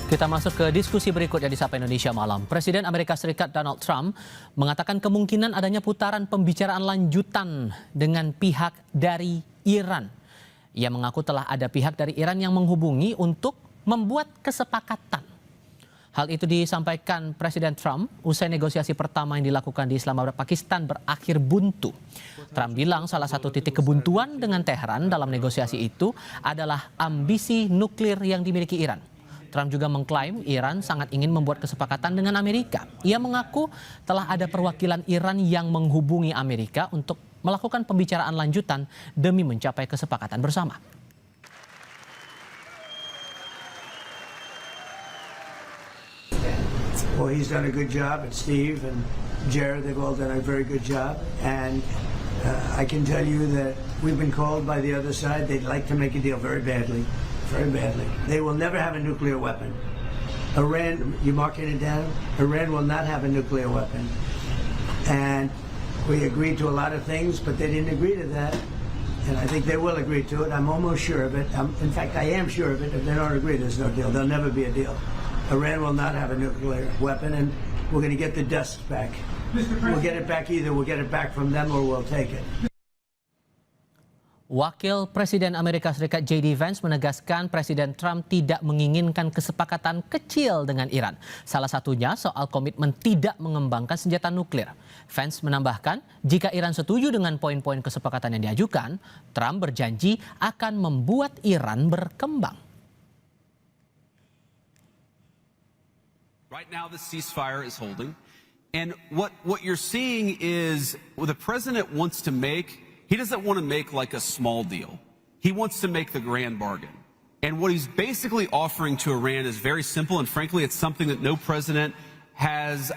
Kita masuk ke diskusi berikutnya di Sapa Indonesia Malam. Presiden Amerika Serikat Donald Trump mengatakan kemungkinan adanya putaran pembicaraan lanjutan dengan pihak dari Iran. Ia mengaku telah ada pihak dari Iran yang menghubungi untuk membuat kesepakatan. Hal itu disampaikan Presiden Trump usai negosiasi pertama yang dilakukan di Islamabad, Pakistan berakhir buntu. Trump bilang salah satu titik kebuntuan dengan Teheran dalam negosiasi itu adalah ambisi nuklir yang dimiliki Iran. Trump juga mengklaim Iran sangat ingin membuat kesepakatan dengan Amerika. Ia mengaku telah ada perwakilan Iran yang menghubungi Amerika untuk melakukan pembicaraan lanjutan demi mencapai kesepakatan bersama. Well, he's done a good job, and Steve and Jared, they've all done a very good job. And I can tell you that we've been called by the other side. They'd like to make a deal very badly. Very badly. They will never have a nuclear weapon. Iran, you marking it down? Iran will not have a nuclear weapon. And we agreed to a lot of things, but they didn't agree to that. And I think they will agree to it. I'm almost sure of it. In fact, I am sure of it. If they don't agree, there's no deal. There'll never be a deal. Iran will not have a nuclear weapon, and we're going to get the dust back. We'll get it back either. We'll get it back from them or we'll take it. Wakil Presiden Amerika Serikat J.D. Vance menegaskan Presiden Trump tidak menginginkan kesepakatan kecil dengan Iran. Salah satunya soal komitmen tidak mengembangkan senjata nuklir. Vance menambahkan, jika Iran setuju dengan poin-poin kesepakatan yang diajukan, Trump berjanji akan membuat Iran berkembang. Right now the ceasefire is holding. And what you're seeing is what the president wants to make. He doesn't want to make like a small deal. He wants to make the grand bargain. And what he's basically offering to Iran is very simple, and frankly, it's something that no president has,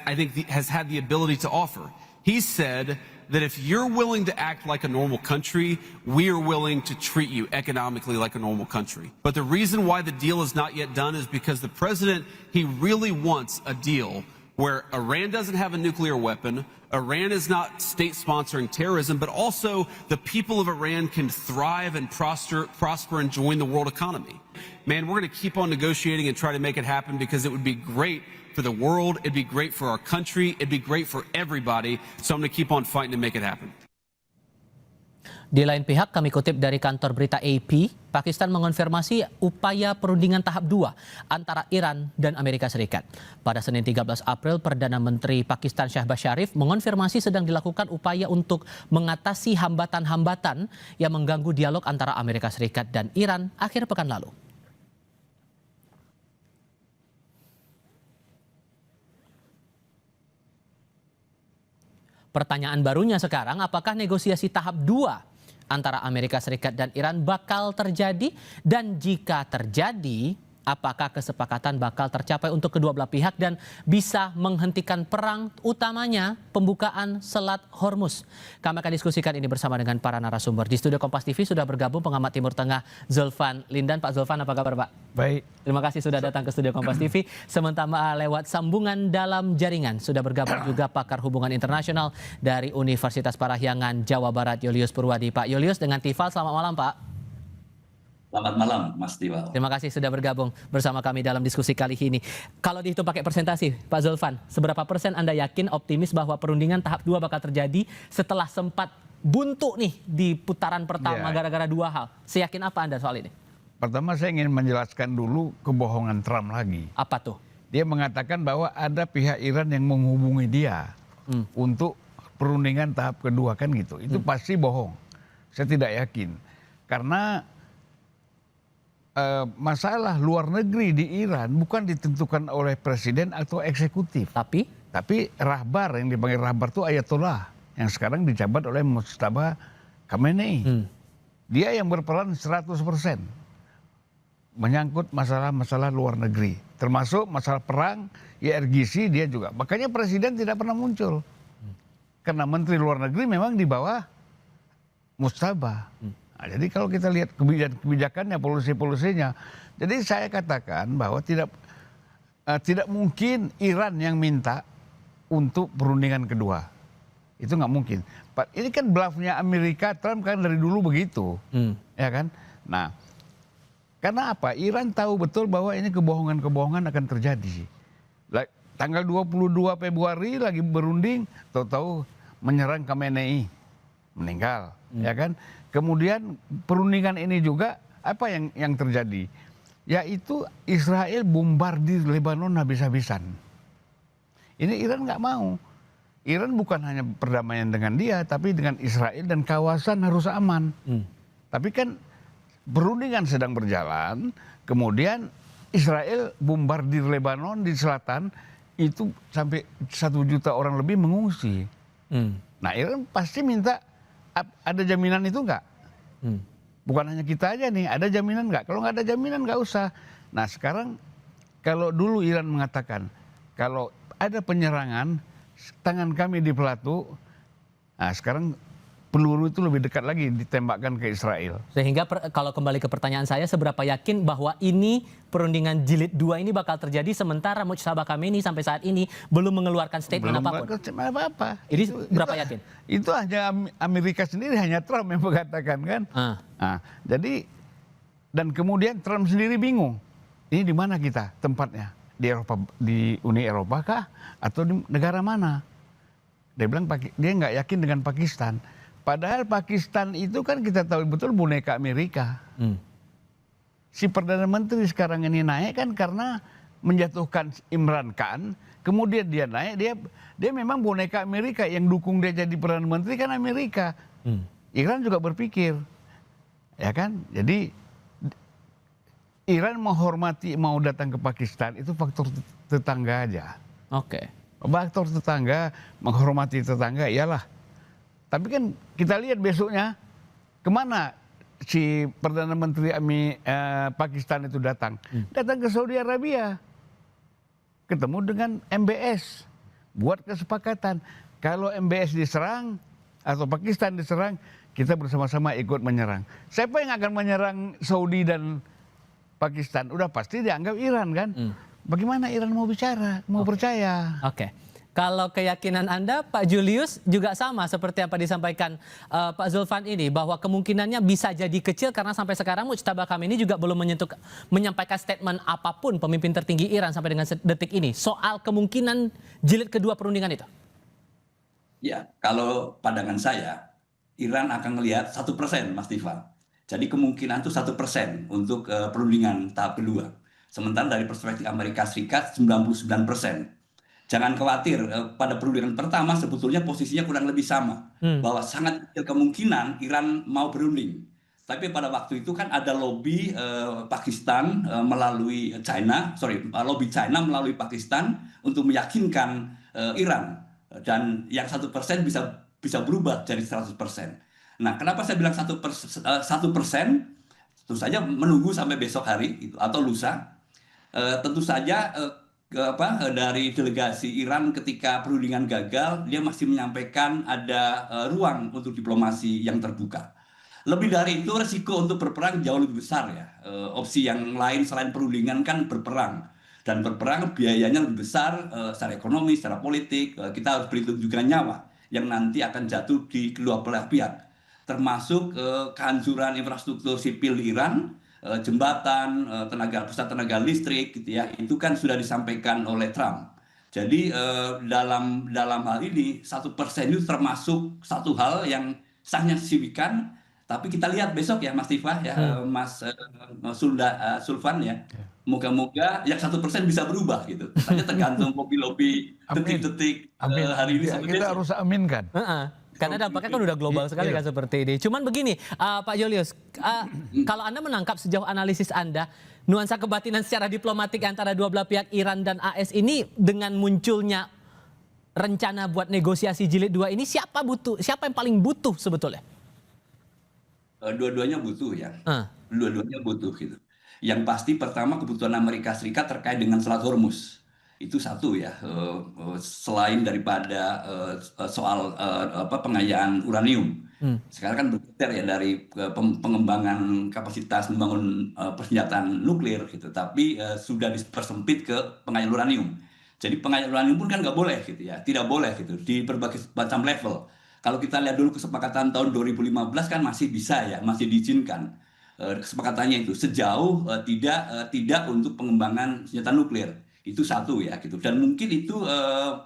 has had the ability to offer. He said that if you're willing to act like a normal country, we are willing to treat you economically like a normal country. But the reason why the deal is not yet done is because the president, he really wants a deal where Iran doesn't have a nuclear weapon, Iran is not state sponsoring terrorism, but also the people of Iran can thrive and prosper and join the world economy. Man, we're going to keep on negotiating and try to make it happen because it would be great for the world, it'd be great for our country, it'd be great for everybody. So I'm going to keep on fighting to make it happen. Di lain pihak, kami kutip dari kantor berita AP, Pakistan mengonfirmasi upaya perundingan tahap 2 antara Iran dan Amerika Serikat. Pada Senin 13 April, Perdana Menteri Pakistan Shahbaz Sharif mengonfirmasi sedang dilakukan upaya untuk mengatasi hambatan-hambatan yang mengganggu dialog antara Amerika Serikat dan Iran akhir pekan lalu. Pertanyaan barunya sekarang, apakah negosiasi tahap 2 antara Amerika Serikat dan Iran bakal terjadi? Dan jika terjadi, apakah kesepakatan bakal tercapai untuk kedua belah pihak dan bisa menghentikan perang, utamanya pembukaan Selat Hormuz? Kami akan diskusikan ini bersama dengan para narasumber. Di studio Kompas TV sudah bergabung pengamat Timur Tengah Zulfan Lindan. Pak Zulfan, apa kabar Pak? Baik. Terima kasih sudah datang ke studio Kompas TV. Sementara lewat sambungan dalam jaringan sudah bergabung juga pakar hubungan internasional dari Universitas Parahyangan Jawa Barat, Julius Purwadi. Pak Julius dengan Tifal, selamat malam Pak. Selamat malam, Mas Diwal. Terima kasih sudah bergabung bersama kami dalam diskusi kali ini. Kalau dihitung pakai persentase, Pak Zulfan, seberapa persen Anda yakin optimis bahwa perundingan tahap 2 bakal terjadi setelah sempat buntu nih di putaran pertama gara-gara dua hal? Seyakin apa Anda soal ini? Pertama saya ingin menjelaskan dulu kebohongan Trump lagi. Apa tuh? Dia mengatakan bahwa ada pihak Iran yang menghubungi dia untuk perundingan tahap kedua, kan gitu. Itu pasti bohong. Saya tidak yakin. Karena masalah luar negeri di Iran bukan ditentukan oleh presiden atau eksekutif. Tapi rahbar, yang dipanggil rahbar itu Ayatollah, yang sekarang dijabat oleh Mujtaba Khamenei. Dia yang berperan 100% menyangkut masalah-masalah luar negeri. Termasuk masalah perang, IRGC dia juga. Makanya presiden tidak pernah muncul. Karena menteri luar negeri memang di bawah Mujtaba. Nah, jadi kalau kita lihat kebijakannya, polisi-polisinya, jadi saya katakan bahwa tidak mungkin Iran yang minta untuk perundingan kedua. Itu nggak mungkin. Ini kan bluffnya Amerika, Trump kan dari dulu begitu, ya kan? Nah, Karena apa? Iran tahu betul bahwa ini kebohongan-kebohongan akan terjadi. Tanggal 22 Februari lagi berunding, tahu-tahu menyerang Khamenei, meninggal, ya kan? Kemudian perundingan ini juga apa yang terjadi? Yaitu Israel bombardir Lebanon habis-habisan. Ini Iran nggak mau. Iran bukan hanya perdamaian dengan dia, tapi dengan Israel dan kawasan harus aman. Tapi kan perundingan sedang berjalan, kemudian Israel bombardir Lebanon di selatan, itu sampai 1 juta orang lebih mengungsi. Nah, Iran pasti minta ada jaminan itu nggak? Bukan hanya kita aja nih, ada jaminan nggak? Kalau nggak ada jaminan nggak usah. Nah, sekarang kalau dulu Iran mengatakan kalau ada penyerangan, tangan kami di pelatu, nah sekarang peluru itu lebih dekat lagi ditembakkan ke Israel. Sehingga kalau kembali ke pertanyaan saya, seberapa yakin bahwa ini perundingan jilid 2 ini bakal terjadi sementara Mujtaba Khamenei sampai saat ini belum mengeluarkan statement apapun? Belum apa-apa. Ini berapa yakin? Itu hanya Amerika sendiri, hanya Trump yang mengatakan kan. Nah, jadi dan kemudian Trump sendiri bingung. Ini di mana kita tempatnya? Di Eropa, di Uni Eropa kah? Atau di negara mana? Dia bilang dia nggak yakin dengan Pakistan. Padahal Pakistan itu kan kita tahu betul boneka Amerika. Si Perdana Menteri sekarang ini naik kan karena menjatuhkan Imran Khan. Kemudian dia naik, dia memang boneka Amerika. Yang dukung dia jadi Perdana Menteri kan Amerika. Iran juga berpikir. Ya kan? Jadi Iran menghormati mau datang ke Pakistan itu faktor tetangga aja. Oke. Faktor tetangga, menghormati tetangga, iyalah. Tapi kan kita lihat besoknya kemana si Perdana Menteri Pakistan itu datang. Datang ke Saudi Arabia. Ketemu dengan MBS. Buat kesepakatan. Kalau MBS diserang atau Pakistan diserang, kita bersama-sama ikut menyerang. Siapa yang akan menyerang Saudi dan Pakistan? Udah pasti dianggap Iran kan. Bagaimana Iran mau bicara, mau percaya? Oke. Kalau keyakinan Anda, Pak Julius, juga sama seperti apa disampaikan Pak Zulfan ini, bahwa kemungkinannya bisa jadi kecil karena sampai sekarang Mujtaba Khamenei juga belum menyampaikan statement apapun, pemimpin tertinggi Iran sampai dengan detik ini, soal kemungkinan jilid kedua perundingan itu. Ya, kalau pandangan saya, Iran akan melihat 1%, Mas Diva. Jadi kemungkinan itu 1% untuk perundingan tahap kedua. Sementara dari perspektif Amerika Serikat 99%. Jangan khawatir, pada perundingan pertama sebetulnya posisinya kurang lebih sama. Bahwa sangat kecil kemungkinan Iran mau berunding. Tapi pada waktu itu kan ada lobby Pakistan melalui lobby China melalui Pakistan untuk meyakinkan Iran. Dan yang 1% bisa berubah jadi 100%. Nah, kenapa saya bilang 1%? Tentu saja menunggu sampai besok hari atau lusa. Tentu saja dari delegasi Iran ketika perundingan gagal, dia masih menyampaikan ada ruang untuk diplomasi yang terbuka. Lebih dari itu, resiko untuk berperang jauh lebih besar ya. Opsi yang lain selain perundingan kan berperang. Dan berperang biayanya lebih besar secara ekonomi, secara politik. Kita harus berhitung juga nyawa yang nanti akan jatuh di kedua belah pihak. Termasuk kehancuran infrastruktur sipil di Iran, jembatan, pusat tenaga listrik, gitu ya, itu kan sudah disampaikan oleh Trump. Jadi dalam hal ini 1% itu termasuk satu hal yang sangat signifikan. Tapi kita lihat besok ya, Mas Tifah ya, Mas Sulfan ya. Moga-moga yang 1% bisa berubah gitu. Hanya tergantung lobby-lobby detik-detik hari ini sampai Kita besok. harus aminkan. Karena dampaknya kan udah global sekali kan seperti ini. Cuman begini, Pak Julius, kalau Anda menangkap sejauh analisis Anda, nuansa kebatinan secara diplomatik antara dua belah pihak Iran dan AS ini dengan munculnya rencana buat negosiasi jilid 2 ini siapa yang paling butuh sebetulnya? Dua-duanya butuh ya. Dua-duanya butuh gitu. Yang pasti pertama kebutuhan Amerika Serikat terkait dengan Selat Hormuz. Itu satu ya, selain daripada soal pengayaan uranium. Sekarang kan bergeser ya dari pengembangan kapasitas membangun persenjataan nuklir gitu, tapi sudah dipersempit ke pengayaan uranium. Jadi pengayaan uranium pun kan nggak boleh gitu ya, tidak boleh gitu di berbagai macam level. Kalau kita lihat dulu kesepakatan tahun 2015 kan masih bisa ya, masih diizinkan. Kesepakatannya itu sejauh tidak untuk pengembangan senjata nuklir. Itu satu ya gitu. Dan mungkin itu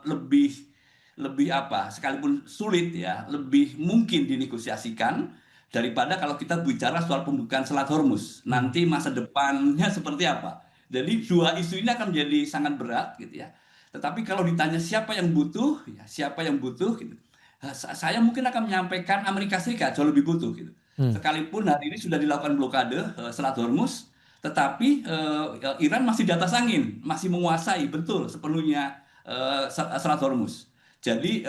lebih apa, sekalipun sulit ya, lebih mungkin dinegosiasikan daripada kalau kita bicara soal pembukaan Selat Hormuz. Nanti masa depannya seperti apa. Jadi dua isu ini akan menjadi sangat berat gitu ya. Tetapi kalau ditanya siapa yang butuh, ya, siapa yang butuh gitu. Saya mungkin akan menyampaikan Amerika Serikat jauh lebih butuh gitu. Sekalipun hari ini sudah dilakukan blokade Selat Hormuz, tetapi Iran masih di atas angin, masih menguasai betul sepenuhnya Selat Hormuz. Jadi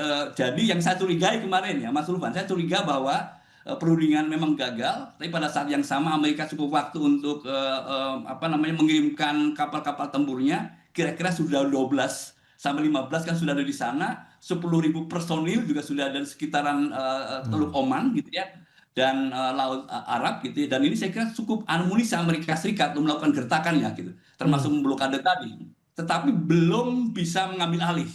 yang saya curigai kemarin ya Mas Ulfan, saya curiga bahwa perundingan memang gagal, tapi pada saat yang sama Amerika cukup waktu untuk mengirimkan kapal-kapal tempurnya, kira-kira sudah 12 sampai 15 kan sudah ada di sana, 10.000 personil juga sudah ada di sekitaran Teluk Oman gitu ya, dan Laut Arab gitu ya. Dan ini saya kira cukup amunisi Amerika Serikat untuk melakukan gertakan ya gitu, termasuk memblokade tadi. Tetapi belum bisa mengambil alih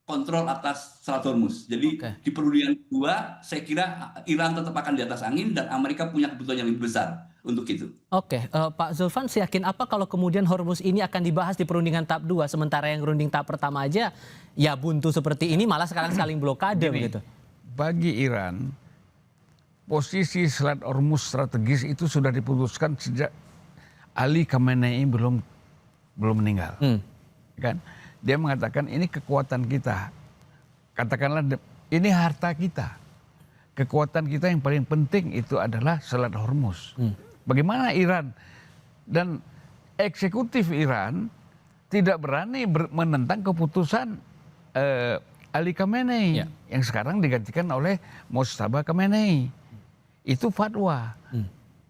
kontrol atas Selat Hormuz. Jadi di perundingan kedua, saya kira Iran tetap akan di atas angin dan Amerika punya kebutuhan yang lebih besar untuk itu. Oke, Pak Zulfan, yakin apa kalau kemudian Hormuz ini akan dibahas di perundingan tahap 2, sementara yang runding tahap pertama aja ya buntu seperti ini, malah sekarang saling blokade begitu. Bagi Iran, posisi Selat Hormuz strategis itu sudah diputuskan sejak Ali Khamenei belum meninggal. Kan? Dia mengatakan ini kekuatan kita. Katakanlah ini harta kita. Kekuatan kita yang paling penting itu adalah Selat Hormuz. Bagaimana Iran dan eksekutif Iran tidak berani menentang keputusan Ali Khamenei yang sekarang digantikan oleh Mojtaba Khamenei. Itu fatwa.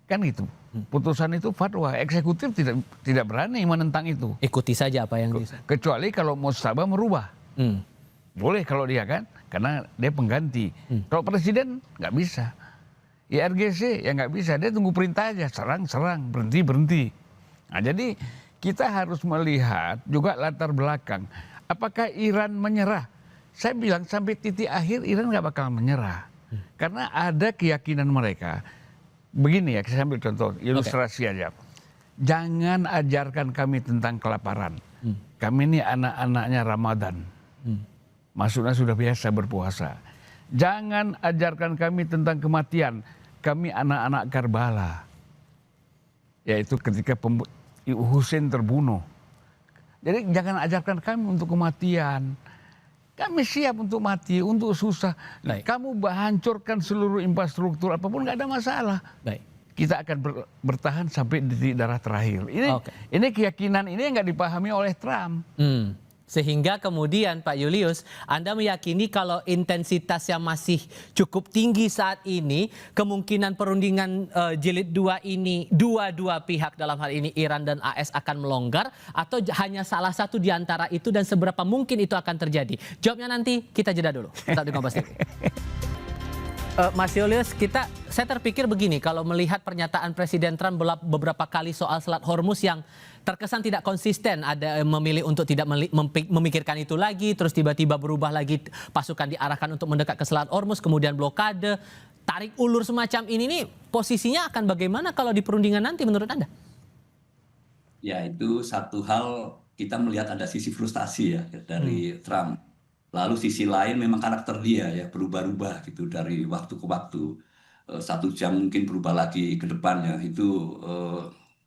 Kan gitu. Putusan itu fatwa, eksekutif tidak berani menentang itu. Ikuti saja apa yang bisa. Kecuali kalau Mojtaba merubah. Boleh kalau dia kan, karena dia pengganti. Kalau presiden nggak bisa. IRGC ya nggak bisa, dia tunggu perintah aja, serang, berhenti. Nah jadi kita harus melihat juga latar belakang. Apakah Iran menyerah? Saya bilang sampai titik akhir Iran nggak bakal menyerah. Karena ada keyakinan mereka. Begini ya, saya ambil contoh, ilustrasi aja. Jangan ajarkan kami tentang kelaparan. Kami ini anak-anaknya Ramadan. Maksudnya sudah biasa berpuasa. Jangan ajarkan kami tentang kematian. Kami anak-anak Karbala. Yaitu ketika Husain terbunuh. Jadi jangan ajarkan kami untuk kematian. Kami siap untuk mati, untuk susah. Nah, kamu hancurkan seluruh infrastruktur apapun, nggak ada masalah. Baik. Kita akan bertahan sampai di darah terakhir. Ini keyakinan ini yang nggak dipahami oleh Trump. Sehingga kemudian Pak Julius, Anda meyakini kalau intensitas yang masih cukup tinggi saat ini, kemungkinan perundingan jilid 2 ini, dua pihak dalam hal ini Iran dan AS akan melonggar, atau hanya salah satu di antara itu, dan seberapa mungkin itu akan terjadi? Jawabnya nanti, kita jeda dulu. Tetap di Kompas TV. Mas Julius, saya terpikir begini, kalau melihat pernyataan Presiden Trump beberapa kali soal Selat Hormuz yang terkesan tidak konsisten, ada memilih untuk tidak memikirkan itu lagi, terus tiba-tiba berubah lagi, pasukan diarahkan untuk mendekat ke Selat Hormuz, kemudian blokade, tarik ulur semacam ini nih, posisinya akan bagaimana kalau di perundingan nanti menurut Anda? Ya, itu satu hal, kita melihat ada sisi frustasi ya dari Trump. Lalu sisi lain memang karakter dia ya berubah-ubah gitu dari waktu ke waktu. 1 jam mungkin berubah lagi ke depannya, itu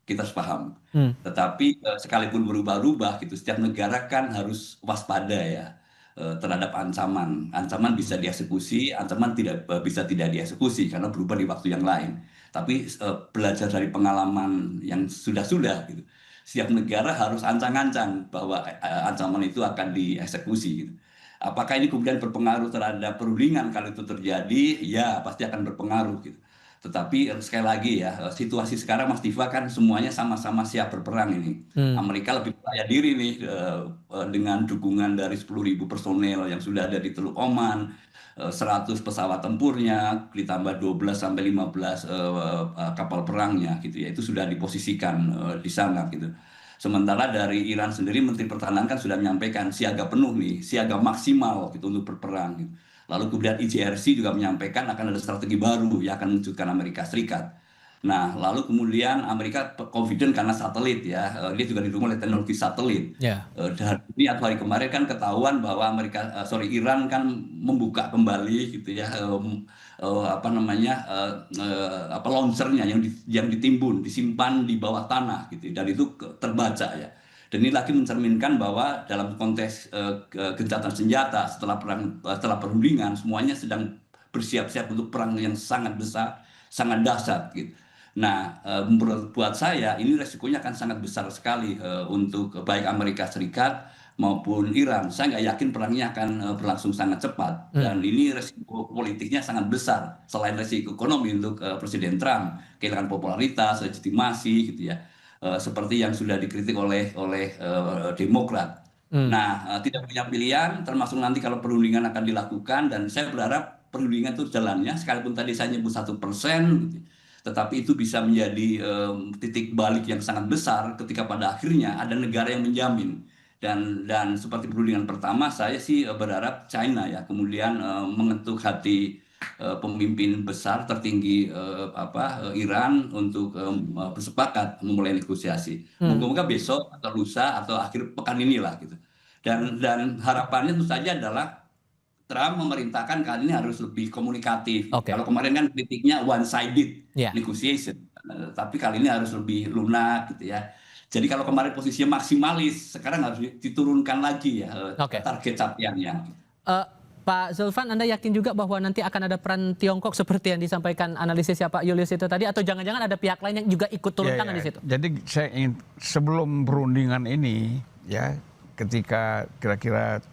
kita harus paham. Tetapi sekalipun berubah-ubah gitu, setiap negara kan harus waspada ya terhadap ancaman. Ancaman bisa dieksekusi, ancaman tidak bisa tidak dieksekusi karena berubah di waktu yang lain. Tapi belajar dari pengalaman yang sudah-sudah gitu. Setiap negara harus ancang-ancang bahwa ancaman itu akan dieksekusi gitu. Apakah ini kemudian berpengaruh terhadap perundingan kalau itu terjadi? Ya, pasti akan berpengaruh gitu. Tetapi sekali lagi ya, situasi sekarang Mas Diva kan semuanya sama-sama siap berperang ini. Amerika lebih percaya diri nih dengan dukungan dari 10.000 personel yang sudah ada di Teluk Oman, 100 pesawat tempurnya, ditambah 12 sampai 15 kapal perangnya gitu ya. Itu sudah diposisikan di sana gitu. Sementara dari Iran sendiri, Menteri Pertahanan kan sudah menyampaikan siaga penuh nih, siaga maksimal gitu untuk berperang. Gitu. Lalu kemudian IJRC juga menyampaikan akan ada strategi baru yang akan mewujudkan Amerika Serikat. Nah, lalu kemudian Amerika confident karena satelit ya, dia juga didukung oleh teknologi satelit. Ya. Dan ini atau hari kemarin kan ketahuan bahwa Iran kan membuka kembali gitu ya, apa namanya, launchernya yang ditimbun, disimpan di bawah tanah gitu, dan itu terbaca ya. Dan ini lagi mencerminkan bahwa dalam konteks gencatan senjata setelah perundingan semuanya sedang bersiap-siap untuk perang yang sangat besar, sangat dahsyat gitu. Nah, buat saya ini resikonya akan sangat besar sekali untuk baik Amerika Serikat maupun Iran. Saya nggak yakin perangnya akan berlangsung sangat cepat. Dan ini resiko politiknya sangat besar. Selain resiko ekonomi untuk Presiden Trump, kehilangan popularitas, legitimasi gitu ya. Seperti yang sudah dikritik oleh Demokrat. Nah, tidak punya pilihan, termasuk nanti kalau perundingan akan dilakukan, dan saya berharap perundingan itu jalannya, sekalipun tadi saya nyebut 1%, gitu, tetapi itu bisa menjadi titik balik yang sangat besar ketika pada akhirnya ada negara yang menjamin. Dan seperti perundingan pertama, saya sih berharap China ya kemudian mengetuk hati pemimpin besar tertinggi Iran untuk bersepakat memulai negosiasi. Moga-moga besok atau lusa atau akhir pekan inilah gitu. Dan harapannya tentu saja adalah Trump memerintahkan kali ini harus lebih komunikatif. Oke. Kalau kemarin kan kritiknya one-sided Ya. negotiation, tapi kali ini harus lebih lunak gitu ya. Jadi kalau kemarin posisinya maksimalis, sekarang harus diturunkan lagi ya Oke. target capaiannya. Pak Zulfan, Anda yakin juga bahwa nanti akan ada peran Tiongkok seperti yang disampaikan analisisnya Pak Julius itu tadi, atau jangan-jangan ada pihak lain yang juga ikut turun tangan di situ? Jadi saya ingin sebelum perundingan ini ya, ketika kira-kira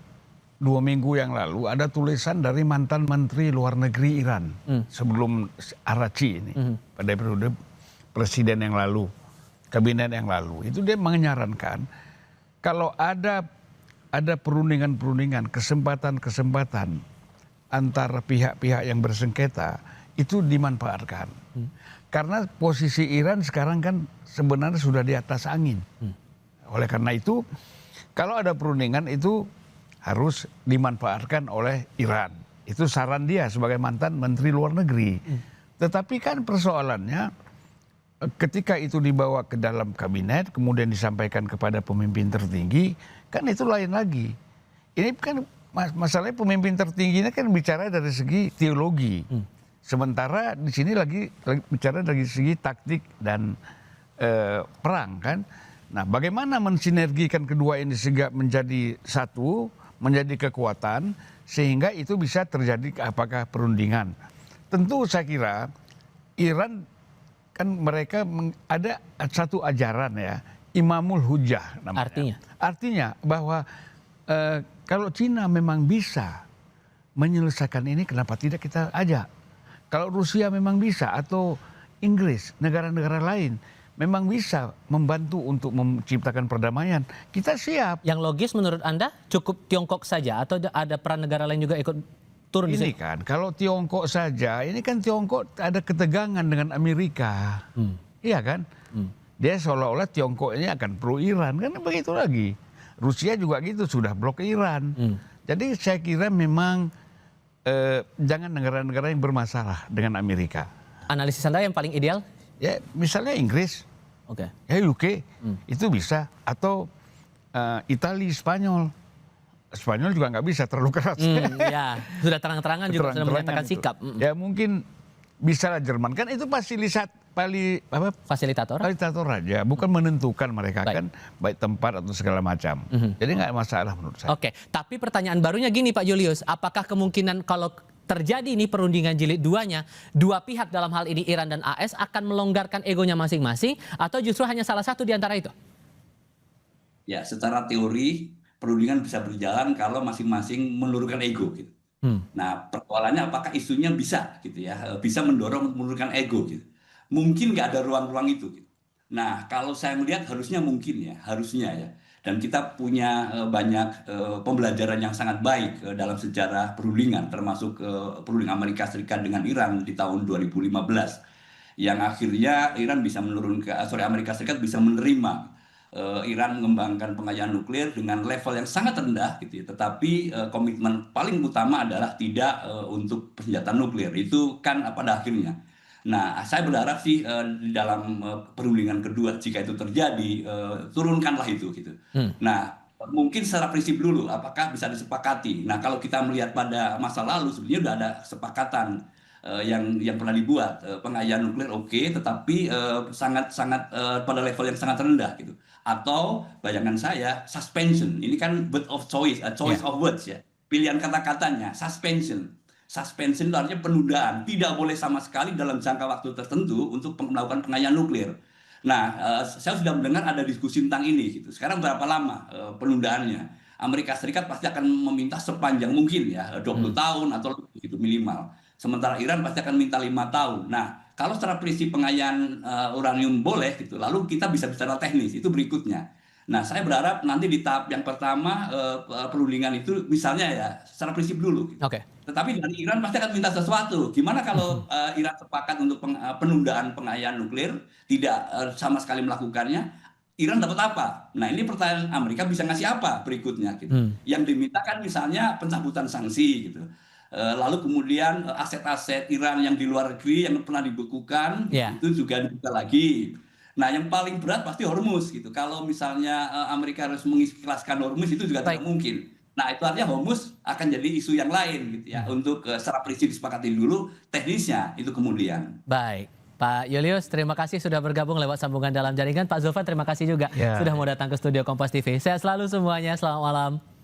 2 minggu yang lalu ada tulisan dari mantan Menteri Luar Negeri Iran sebelum Araghchi ini pada periode presiden yang lalu, kabinet yang lalu, itu dia menyarankan kalau ada perundingan-perundingan, kesempatan-kesempatan antara pihak-pihak yang bersengketa itu dimanfaatkan. Karena posisi Iran sekarang kan sebenarnya sudah di atas angin. Oleh karena itu, kalau ada perundingan itu harus dimanfaatkan oleh Iran. Itu saran dia sebagai mantan Menteri Luar Negeri. Tetapi kan persoalannya ketika itu dibawa ke dalam kabinet, kemudian disampaikan kepada pemimpin tertinggi, kan itu lain lagi. Ini kan masalahnya pemimpin tertingginya kan bicara dari segi teologi. Sementara di sini lagi bicara dari segi taktik dan perang kan. Nah, bagaimana mensinergikan kedua ini sehingga menjadi satu, menjadi kekuatan, sehingga itu bisa terjadi apakah perundingan. Tentu saya kira Iran kan mereka ada satu ajaran ya, Imamul Hujah namanya. Artinya bahwa kalau Cina memang bisa menyelesaikan ini, kenapa tidak kita ajak? Kalau Rusia memang bisa, atau Inggris, negara-negara lain memang bisa membantu untuk menciptakan perdamaian, kita siap. Yang logis menurut Anda cukup Tiongkok saja atau ada peran negara lain juga ikut turun di Ini sini? kan kalau Tiongkok saja, ini kan Tiongkok ada ketegangan dengan Amerika. Iya kan? Dia seolah-olah Tiongkok ini akan pro Iran, kan begitu lagi. Rusia juga gitu, sudah blok Iran. Jadi saya kira memang jangan negara-negara yang bermasalah dengan Amerika. Analisis Anda yang paling ideal? Ya misalnya Inggris, Oke. ya UK, itu bisa. Atau Italia, Spanyol. Spanyol juga nggak bisa terlalu keras. Ya, sudah terang-terangan juga sudah menyatakan itu. sikap. Ya mungkin bisa lah Jerman, kan itu Fasilitator? fasilitator aja, bukan menentukan mereka kan baik tempat atau segala macam. Jadi nggak masalah menurut saya. Oke, tapi pertanyaan barunya gini Pak Julius, apakah kemungkinan kalau terjadi ini perundingan jilid 2-nya, dua pihak dalam hal ini Iran dan AS akan melonggarkan egonya masing-masing, atau justru hanya salah satu di antara itu? Ya, secara teori perundingan bisa berjalan kalau masing-masing menurunkan ego gitu. Nah, persoalannya apakah isunya bisa gitu ya, bisa mendorong menurunkan ego gitu. Mungkin nggak ada ruang-ruang itu gitu. Nah, kalau saya melihat harusnya mungkin ya, harusnya ya. Dan kita punya banyak pembelajaran yang sangat baik dalam sejarah perundingan, termasuk perundingan Amerika Serikat dengan Iran di tahun 2015, yang akhirnya Amerika Serikat bisa menerima Iran mengembangkan pengayaan nuklir dengan level yang sangat rendah, gitu ya. Tetapi komitmen paling utama adalah tidak untuk persenjataan nuklir. Itu kan pada akhirnya. Nah, saya berharap sih di dalam perundingan kedua jika itu terjadi turunkanlah itu gitu. Nah, mungkin secara prinsip dulu apakah bisa disepakati. Nah, kalau kita melihat pada masa lalu sebenarnya sudah ada kesepakatan yang pernah dibuat pengayaan nuklir oke, tetapi sangat pada level yang sangat rendah gitu. Atau bayangan saya suspension. Ini kan word of choice, choice of words ya. Pilihan kata-katanya suspension. Suspension itu artinya penundaan, tidak boleh sama sekali dalam jangka waktu tertentu untuk melakukan pengayaan nuklir. Nah, saya sudah mendengar ada diskusi tentang ini gitu. Sekarang berapa lama penundaannya? Amerika Serikat pasti akan meminta sepanjang mungkin ya, 20 tahun atau lebih gitu minimal. Sementara Iran pasti akan minta 5 tahun. Nah, kalau secara prinsip pengayaan uranium boleh gitu, lalu kita bisa bicara teknis, itu berikutnya. Nah, saya berharap nanti di tahap yang pertama perundingan itu misalnya ya secara prinsip dulu. Gitu. Oke. Tetapi dari Iran pasti akan minta sesuatu. Gimana kalau Iran sepakat untuk penundaan pengayaan nuklir, tidak sama sekali melakukannya, Iran dapat apa? Nah, ini pertanyaan Amerika bisa ngasih apa berikutnya gitu. Yang dimintakan misalnya pencabutan sanksi gitu. Lalu kemudian aset-aset Iran yang di luar negeri yang pernah dibekukan itu juga dibuka lagi. Nah, yang paling berat pasti Hormuz gitu. Kalau misalnya Amerika harus mengikhlaskan Hormuz itu juga tidak mungkin. Nah, itu artinya Hormuz akan jadi isu yang lain gitu ya. Untuk secara prinsip disepakati dulu, teknisnya itu kemudian. Baik. Pak Julius, terima kasih sudah bergabung lewat sambungan dalam jaringan. Pak Zulfan, terima kasih juga sudah mau datang ke studio Kompas TV. Sehat selalu semuanya, selamat malam.